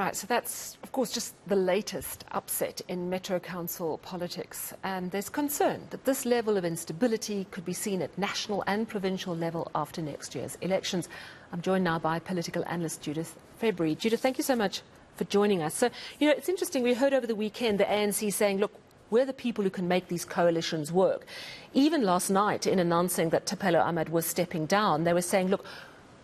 right, so that's, of course, just the latest upset in Metro Council politics. And there's concern that this level of instability could be seen at national and provincial level after next year's elections. I'm joined now by political analyst Judith February. Judith, thank you so much for joining us. So, it's interesting, we heard over the weekend the ANC saying, look, we're the people who can make these coalitions work. Even last night, in announcing that Thapelo Ahmed was stepping down, they were saying, look,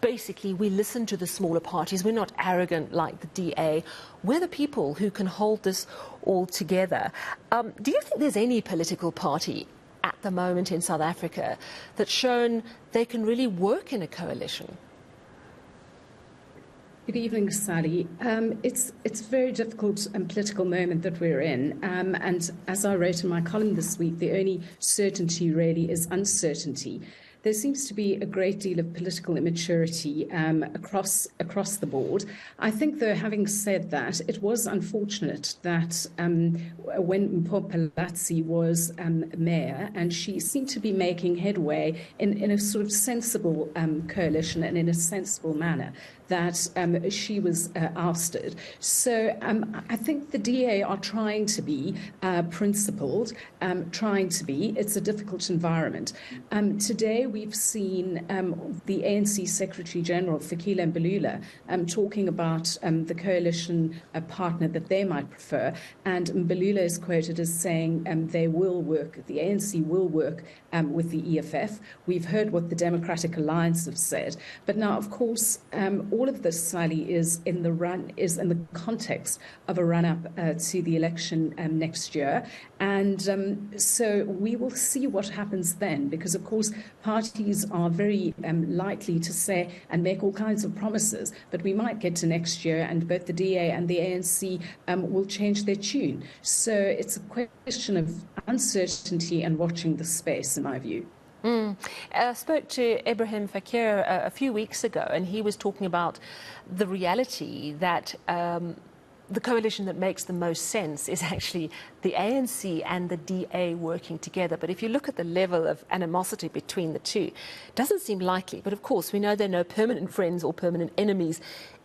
basically, we listen to the smaller parties. We're not arrogant like the DA. We're the people who can hold this all together. Do you think there's any political party at the moment in South Africa that's shown they can really work in a coalition? Good evening, Sally. It's a very difficult political moment that we're in. And as I wrote in my column this week, the only certainty really is uncertainty. There seems to be a great deal of political immaturity across the board. I think, though, having said that, it was unfortunate that when Mpho Phalatse was mayor, and she seemed to be making headway in a sort of sensible coalition and in a sensible manner, that she was ousted. So I think the DA are trying to be principled, it's a difficult environment. Today we've seen the ANC Secretary General, Fikile Mbalula, talking about the coalition partner that they might prefer. And Mbalula is quoted as saying they will work, the ANC will work with the EFF. We've heard what the Democratic Alliance have said. But now, of course, all of this, Sally, is in the context of a run-up to the election next year. And so we will see what happens then, because, of course, parties are very likely to say and make all kinds of promises. But we might get to next year and both the DA and the ANC will change their tune. So it's a question of uncertainty and watching the space, in my view. I spoke to Ibrahim Fakir a few weeks ago, and he was talking about the reality that the coalition that makes the most sense is actually the ANC and the DA working together. But if you look at the level of animosity between the two, it doesn't seem likely. But of course, we know there are no permanent friends or permanent enemies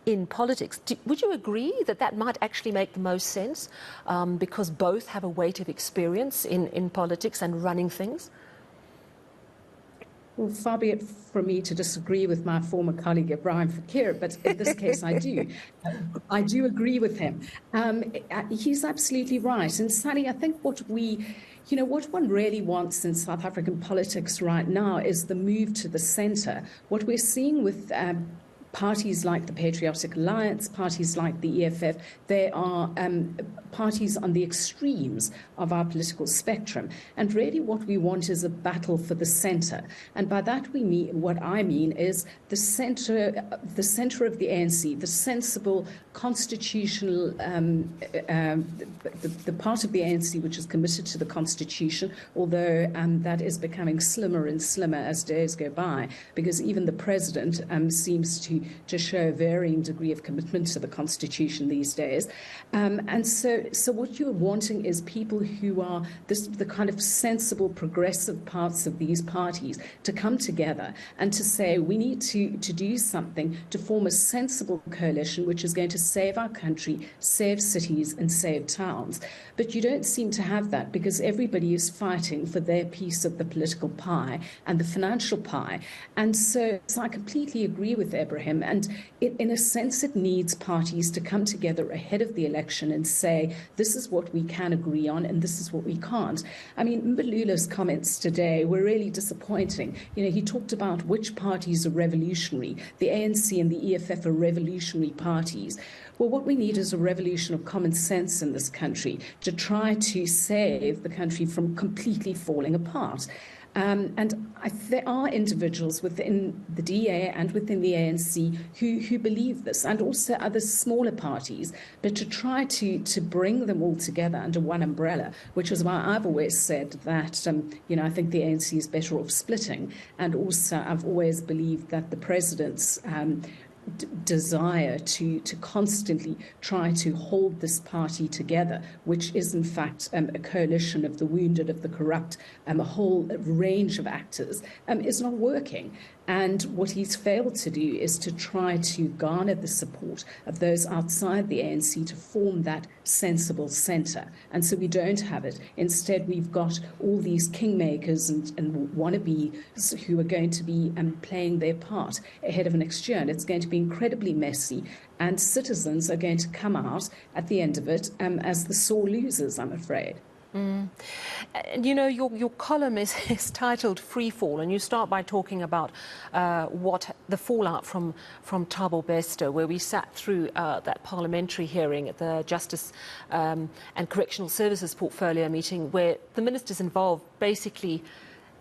in politics. Would you agree that that might actually make the most sense because both have a weight of experience in politics and running things? Well, far be it from me to disagree with my former colleague, Ibrahim Fakir, but in this case I do. I do agree with him. He's absolutely right. And Sally, I think what one really wants in South African politics right now is the move to the centre. What we're seeing with parties like the Patriotic Alliance, parties like the EFF, they are parties on the extremes of our political spectrum. And really what we want is a battle for the centre. And by that we mean, what I mean is the centre of the ANC, the sensible constitutional, the part of the ANC which is committed to the Constitution, although that is becoming slimmer and slimmer as days go by, because even the President seems to show a varying degree of commitment to the Constitution these days. And so what you're wanting is people who are the kind of sensible, progressive parts of these parties to come together and to say we need to do something to form a sensible coalition which is going to save our country, save cities and save towns. But you don't seem to have that because everybody is fighting for their piece of the political pie and the financial pie. And so I completely agree with Ibrahim. And in a sense, it needs parties to come together ahead of the election and say, this is what we can agree on and this is what we can't. I mean, Mbalula's comments today were really disappointing. He talked about which parties are revolutionary. The ANC and the EFF are revolutionary parties. Well, what we need is a revolution of common sense in this country to try to save the country from completely falling apart. There are individuals within the DA and within the ANC who believe this, and also other smaller parties, but to try to bring them all together under one umbrella, which is why I've always said that, I think the ANC is better off splitting. And also I've always believed that the president's desire to constantly try to hold this party together, which is in fact a coalition of the wounded, of the corrupt, a whole range of actors, is not working. And what he's failed to do is to try to garner the support of those outside the ANC to form that sensible centre. And so we don't have it. Instead, we've got all these kingmakers and wannabes who are going to be playing their part ahead of next year. And it's going to be incredibly messy. And citizens are going to come out at the end of it as the sore losers, I'm afraid. And you know, your column is titled Free Fall, and you start by talking about what the fallout from Thabo Bester, where we sat through that parliamentary hearing at the Justice and Correctional Services portfolio meeting, where the ministers involved basically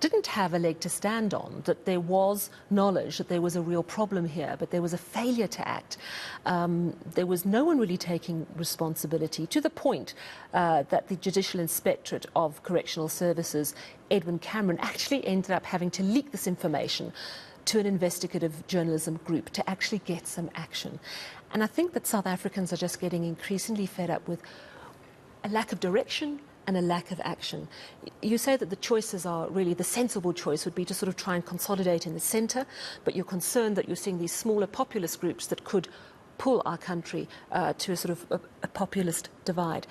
didn't have a leg to stand on, that there was knowledge that there was a real problem here, but there was a failure to act. There was no one really taking responsibility, to the point that the Judicial Inspectorate of Correctional Services, Edwin Cameron, actually ended up having to leak this information to an investigative journalism group to actually get some action. And I think that South Africans are just getting increasingly fed up with a lack of direction and a lack of action. You say that the choices are really, the sensible choice would be to sort of try and consolidate in the centre, but you're concerned that you're seeing these smaller populist groups that could pull our country to a sort of a populist divide.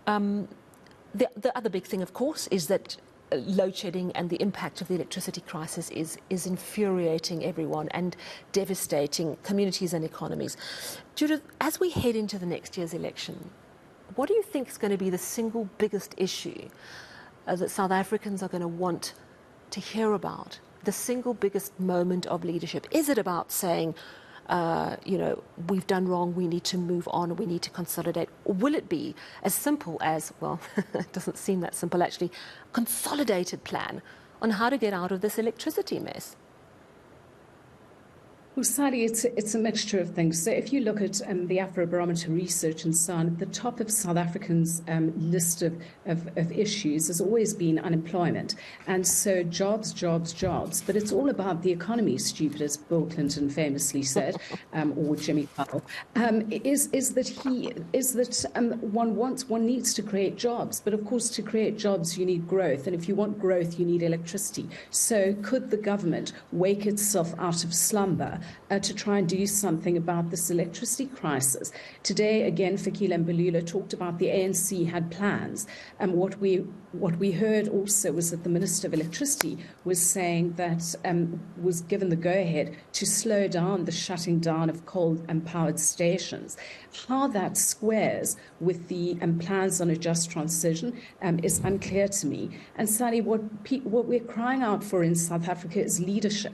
The other big thing, of course, is that load shedding and the impact of the electricity crisis is infuriating everyone and devastating communities and economies. Judith, as we head into the next year's election, what do you think is going to be the single biggest issue that South Africans are going to want to hear about? The single biggest moment of leadership? Is it about saying, you know, we've done wrong, we need to move on, we need to consolidate? Or will it be as simple as, well, it doesn't seem that simple actually, a consolidated plan on how to get out of this electricity mess? Well, sadly, it's a mixture of things. So if you look at the Afrobarometer research and so on, at the top of South Africans' list of issues has always been unemployment. And so jobs, jobs, jobs. But it's all about the economy, stupid, as Bill Clinton famously said, or Jimmy Powell, is that one needs to create jobs. But of course, to create jobs, you need growth. And if you want growth, you need electricity. So could the government wake itself out of slumber to try and do something about this electricity crisis? Today, again, Fikile Mbalula talked about the ANC had plans. And what we heard also was that the Minister of Electricity was saying that was given the go-ahead to slow down the shutting down of coal-powered stations. How that squares with the plans on a just transition is unclear to me. And sadly, what we're crying out for in South Africa is leadership.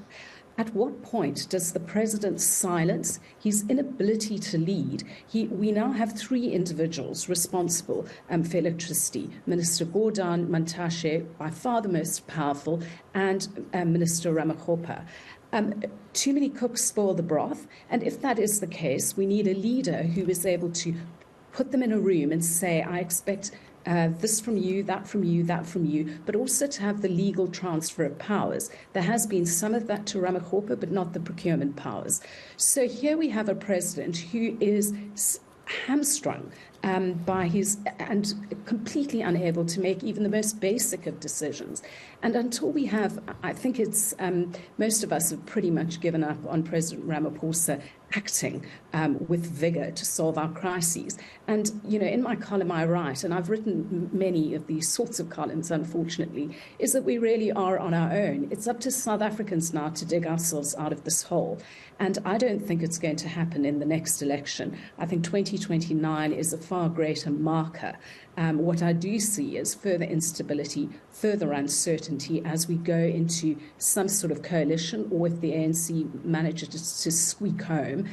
At what point does the president silence his inability to lead? We now have three individuals responsible for electricity: Minister Gordhan Mantashe, by far the most powerful, and Minister Ramaphosa. Too many cooks spoil the broth, and if that is the case, we need a leader who is able to put them in a room and say, I expect this from you, that from you, that from you, but also to have the legal transfer of powers. There has been some of that to Ramaphosa, but not the procurement powers. So here we have a president who is hamstrung by his, and completely unable to make even the most basic of decisions. And until we have, I think it's, most of us have pretty much given up on President Ramaphosa acting with vigor to solve our crises. And, you know, in my column I write, and I've written many of these sorts of columns, unfortunately, is that we really are on our own. It's up to South Africans now to dig ourselves out of this hole. And I don't think it's going to happen in the next election. I think 2029 is a far greater marker. What I do see is further instability, further uncertainty as we go into some sort of coalition, or if the ANC manages to squeak home,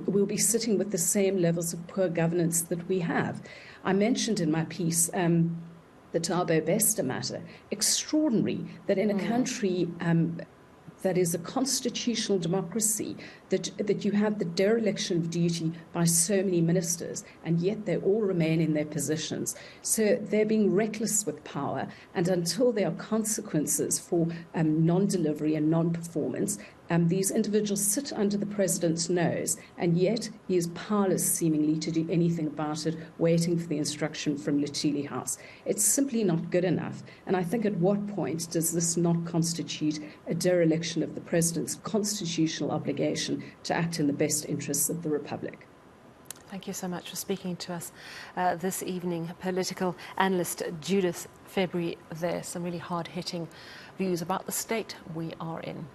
we'll be sitting with the same levels of poor governance that we have. I mentioned in my piece the Thabo Bester matter. Extraordinary that in a country that is a constitutional democracy, that you have the dereliction of duty by so many ministers, and yet they all remain in their positions. So they're being reckless with power, and until there are consequences for non-delivery and non-performance, these individuals sit under the president's nose, and yet he is powerless seemingly to do anything about it, waiting for the instruction from Luthuli House. It's simply not good enough. And I think at what point does this not constitute a dereliction of the president's constitutional obligation to act in the best interests of the Republic? Thank you so much for speaking to us this evening. Political analyst Judith February there. Some really hard-hitting views about the state we are in.